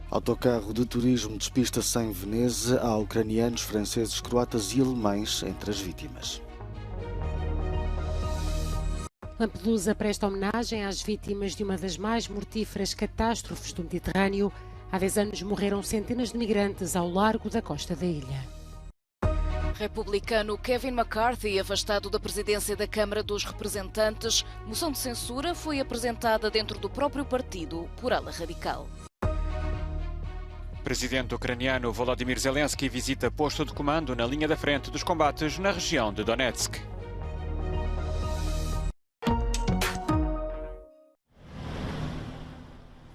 Autocarro de turismo despista-se em Veneza. Há ucranianos, franceses, croatas e alemães entre as vítimas. Lampedusa presta homenagem às vítimas de uma das mais mortíferas catástrofes do Mediterrâneo. Há 10 anos morreram centenas de migrantes ao largo da costa da ilha. Republicano Kevin McCarthy, afastado da presidência da Câmara dos Representantes. Moção de censura foi apresentada dentro do próprio partido por ala radical. Presidente ucraniano Volodymyr Zelensky visita posto de comando na linha da frente dos combates na região de Donetsk.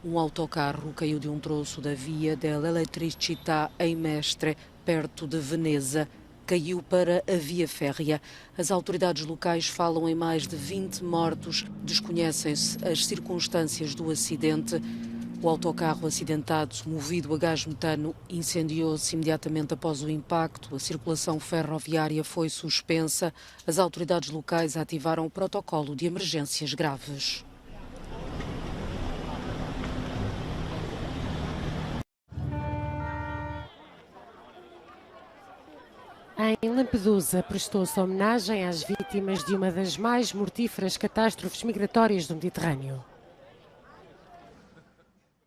Um autocarro caiu de um troço da via dell'Elettricità em Mestre, perto de Veneza. Caiu para a via férrea. As autoridades locais falam em mais de 20 mortos. Desconhecem-se as circunstâncias do acidente. O autocarro acidentado, movido a gás metano, incendiou-se imediatamente após o impacto. A circulação ferroviária foi suspensa. As autoridades locais ativaram o protocolo de emergências graves. Em Lampedusa, prestou-se homenagem às vítimas de uma das mais mortíferas catástrofes migratórias do Mediterrâneo.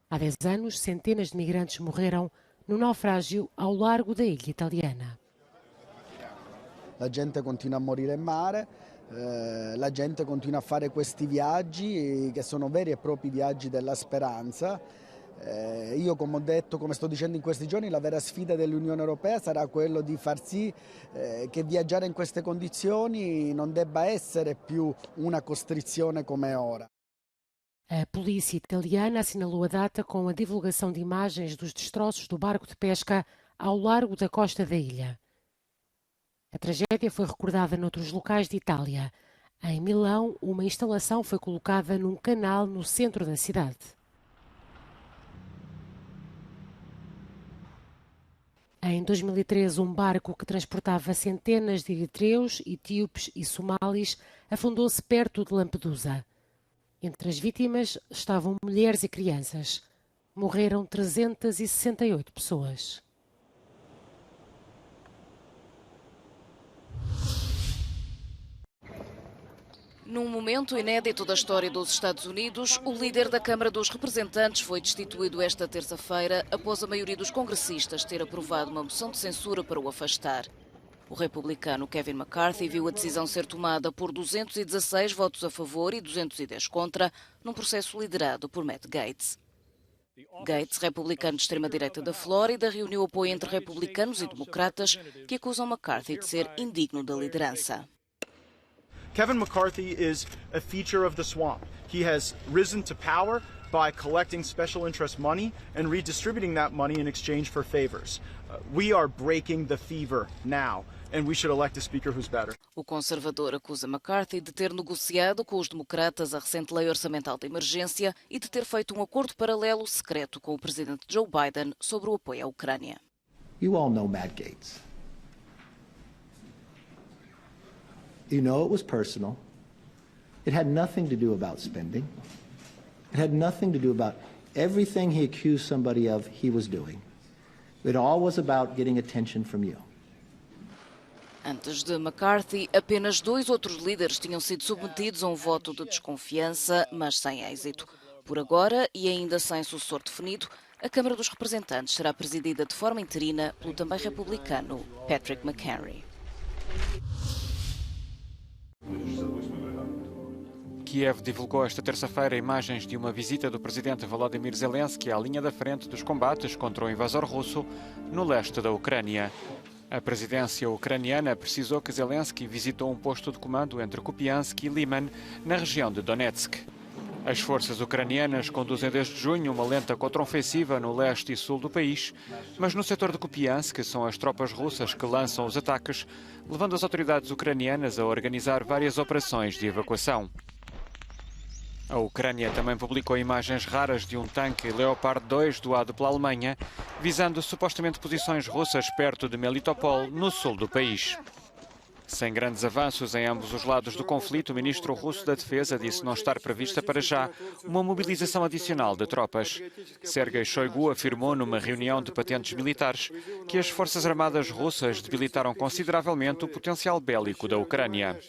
Há 10 anos, centenas de migrantes morreram no naufrágio ao largo da ilha italiana. La gente continua a morire in mare, la gente continua a fare questi viaggi che sono veri e propri viaggi della speranza. Io, come ho detto, come sto dicendo in questi giorni, la vera sfida dell'Unione Europea sarà quello di far sì che viaggiare in queste condizioni non debba essere più una costrizione come ora. A polícia italiana assinalou a data com a divulgação de imagens dos destroços do barco de pesca ao largo da costa da ilha. A tragédia foi recordada noutros locais de Itália. Em Milão, uma instalação foi colocada num canal no centro da cidade. Em 2013, um barco que transportava centenas de eritreus, etíopes e somalis afundou-se perto de Lampedusa. Entre as vítimas estavam mulheres e crianças. Morreram 368 pessoas. Num momento inédito da história dos Estados Unidos, o líder da Câmara dos Representantes foi destituído esta terça-feira após a maioria dos congressistas ter aprovado uma moção de censura para o afastar. O republicano Kevin McCarthy viu a decisão ser tomada por 216 votos a favor e 210 contra, num processo liderado por Matt Gaetz. Gaetz, republicano de extrema-direita da Flórida, reuniu apoio entre republicanos e democratas que acusam McCarthy de ser indigno da liderança. Kevin McCarthy is a feature of the swamp. He has risen to power by collecting special interest money and redistributing that money in exchange for favors. We are breaking the fever now, and we should elect a speaker who's better. O conservador acusa McCarthy de ter negociado com os democratas a recente lei orçamental de emergência e de ter feito um acordo paralelo secreto com o presidente Joe Biden sobre o apoio à Ucrânia. You all know Matt Gaetz. You know it was personal. It had nothing to do about spending. It had nothing to do about everything he accused somebody of he was doing. It all was about getting attention from you. Antes de McCarthy, apenas 2 outros líderes tinham sido submetidos a um voto de desconfiança, mas sem êxito. Por agora, e ainda sem sucessor definido, a Câmara dos Representantes será presidida de forma interina pelo também republicano Patrick McHenry. Kiev divulgou esta terça-feira imagens de uma visita do presidente Volodymyr Zelensky à linha da frente dos combates contra o invasor russo no leste da Ucrânia. A presidência ucraniana precisou que Zelensky visitou um posto de comando entre Kupiansk e Liman, na região de Donetsk. As forças ucranianas conduzem desde junho uma lenta contraofensiva no leste e sul do país, mas no setor de Kupiansk são as tropas russas que lançam os ataques, levando as autoridades ucranianas a organizar várias operações de evacuação. A Ucrânia também publicou imagens raras de um tanque Leopard 2 doado pela Alemanha, visando supostamente posições russas perto de Melitopol, no sul do país. Sem grandes avanços em ambos os lados do conflito, o ministro russo da Defesa disse não estar prevista para já uma mobilização adicional de tropas. Sergei Shoigu afirmou numa reunião de patentes militares que as Forças Armadas russas debilitaram consideravelmente o potencial bélico da Ucrânia.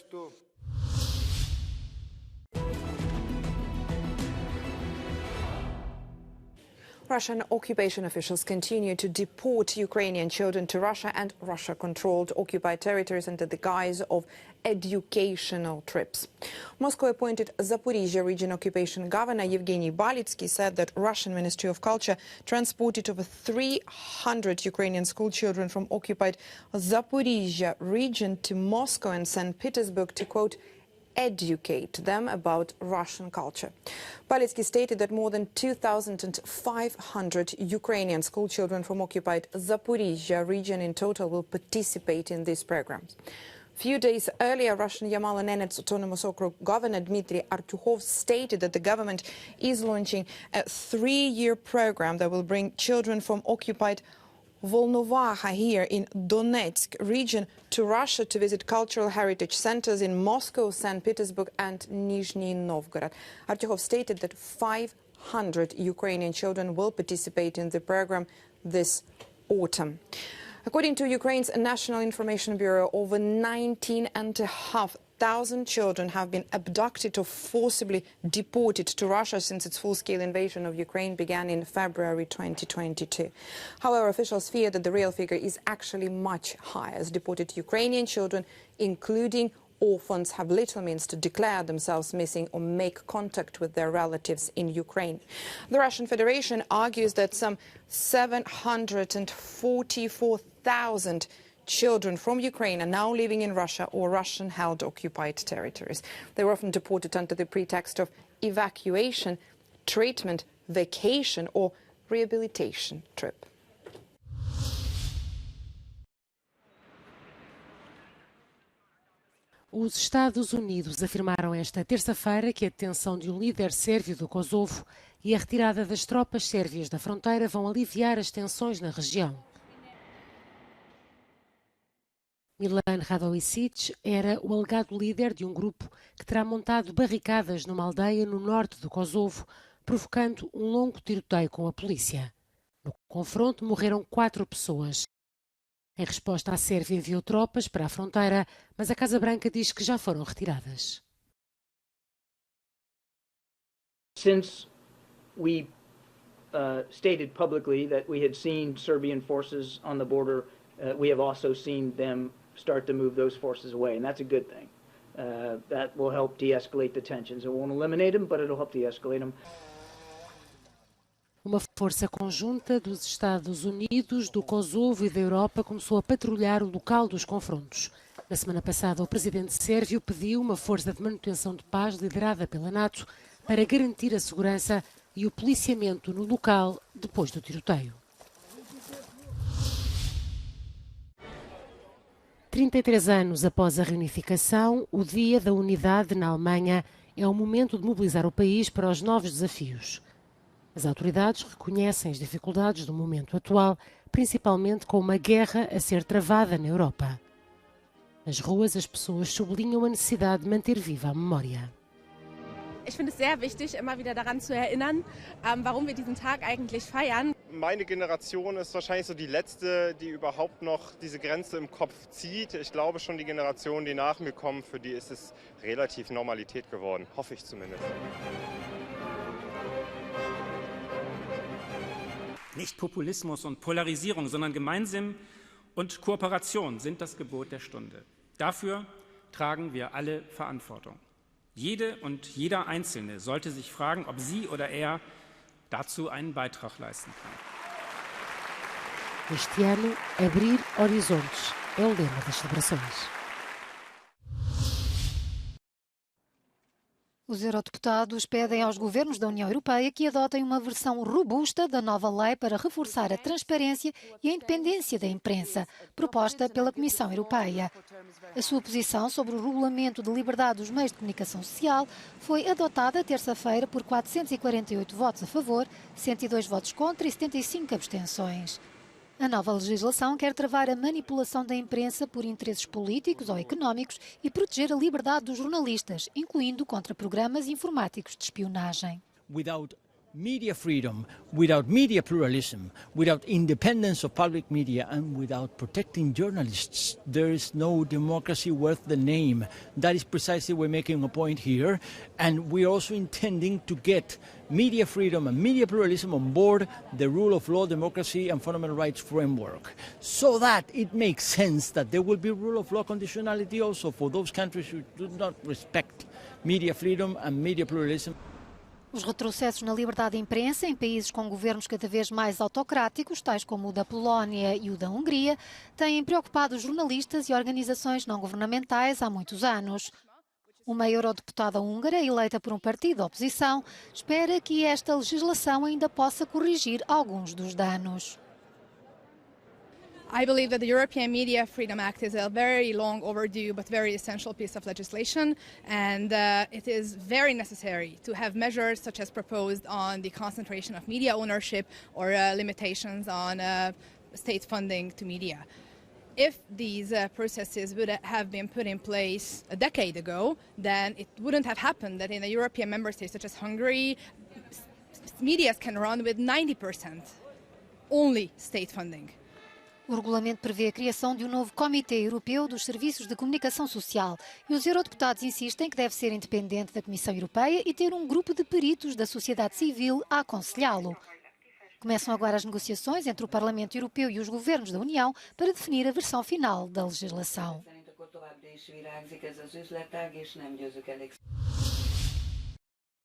Russian occupation officials continue to deport Ukrainian children to Russia and Russia-controlled occupied territories under the guise of educational trips. Moscow-appointed Zaporizhia region occupation governor Yevgeny Balitsky said that Russian Ministry of Culture transported over 300 Ukrainian school children from occupied Zaporizhia region to Moscow and St. Petersburg to, quote, educate them about Russian culture. Balitsky stated that more than 2,500 Ukrainian school children from occupied Zaporizhia region in total will participate in these programs. A few days earlier, Russian Yamal-Nenets Autonomous Okrug Governor Dmitry Artyukhov stated that the government is launching a 3-year program that will bring children from occupied Volnovakha here in Donetsk region to Russia to visit cultural heritage centers in Moscow, St. Petersburg and Nizhny Novgorod. Artyukhov stated that 500 Ukrainian children will participate in the program this autumn. According to Ukraine's National Information Bureau, over 19,500 children have been abducted or forcibly deported to Russia since its full-scale invasion of Ukraine began in February 2022. However, officials fear that the real figure is actually much higher, as deported Ukrainian children, including orphans, have little means to declare themselves missing or make contact with their relatives in Ukraine. The Russian Federation argues that some 744,000 children from Ukraine are now living in Russia or Russian-held occupied territories. They were often deported under the pretext of evacuation, treatment, vacation or rehabilitation trip. Os Estados Unidos afirmaram esta terça-feira que a detenção de um líder sérvio do Kosovo e a retirada das tropas sérvias da fronteira vão aliviar as tensões na região. Milan Radojicic era o alegado líder de um grupo que terá montado barricadas numa aldeia no norte do Kosovo, provocando um longo tiroteio com a polícia. No confronto morreram 4 pessoas. Em resposta, a Sérvia enviou tropas para a fronteira, mas a Casa Branca diz que já foram retiradas. Since we stated publicly that we had seen Serbian forces on the border, we have also seen them start to move those forces away, and that's a good thing. That will help de-escalate the tensions. It won't eliminate them, but it'll help de-escalate them. Uma força conjunta dos Estados Unidos, do Kosovo e da Europa começou a patrulhar o local dos confrontos. Na semana passada, o presidente sérvio pediu uma força de manutenção de paz liderada pela NATO para garantir a segurança e o policiamento no local depois do tiroteio. 33 anos após a reunificação, o Dia da Unidade na Alemanha é o momento de mobilizar o país para os novos desafios. As autoridades reconhecem as dificuldades do momento atual, principalmente com uma guerra a ser travada na Europa. Nas ruas, as pessoas sublinham a necessidade de manter viva a memória. Ich finde es sehr wichtig, immer wieder daran zu erinnern, warum wir diesen Tag eigentlich feiern. Meine Generation ist wahrscheinlich so die letzte, die überhaupt noch diese Grenze im Kopf zieht. Ich glaube schon die Generationen, die nach mir kommen, für die ist es relativ Normalität geworden, hoffe ich zumindest. Nicht Populismus und Polarisierung, sondern Gemeinsinn und Kooperation sind das Gebot der Stunde. Dafür tragen wir alle Verantwortung. Jede und jeder Einzelne sollte sich fragen, ob sie oder er dazu einen Beitrag leisten kann. Este ano, abrir horizontes é o lema das celebrações. Os eurodeputados pedem aos governos da União Europeia que adotem uma versão robusta da nova lei para reforçar a transparência e a independência da imprensa, proposta pela Comissão Europeia. A sua posição sobre o regulamento de liberdade dos meios de comunicação social foi adotada terça-feira por 448 votos a favor, 102 votos contra e 75 abstenções. A nova legislação quer travar a manipulação da imprensa por interesses políticos ou económicos e proteger a liberdade dos jornalistas, incluindo contra programas informáticos de espionagem. Without media freedom, without media pluralism, without independence of public media and without protecting journalists, there is no democracy worth the name. That is precisely we're making a point here, and we're also intending to get media freedom and media pluralism on board the rule of law, democracy and fundamental rights framework, so that it makes sense that there will be rule of law conditionality also for those countries who do not respect media freedom and media pluralism. Os retrocessos na liberdade de imprensa em países com governos cada vez mais autocráticos, tais como o da Polónia e o da Hungria, têm preocupado os jornalistas e organizações não governamentais há muitos anos. Uma eurodeputada húngara, eleita por um partido de oposição, espera que esta legislação ainda possa corrigir alguns dos danos. I believe that the European Media Freedom Act is a very long overdue but very essential piece of legislation, and it is very necessary to have measures such as proposed on the concentration of media ownership or limitations on state funding to media. If these processes would have been put in place a decade ago, then it wouldn't have happened that in a European member state such as Hungary, media can run with 90% only state funding. O regulamento prevê a criação de um novo Comitê Europeu dos Serviços de Comunicação Social e os eurodeputados insistem que deve ser independente da Comissão Europeia e ter um grupo de peritos da sociedade civil a aconselhá-lo. Começam agora as negociações entre o Parlamento Europeu e os governos da União para definir a versão final da legislação.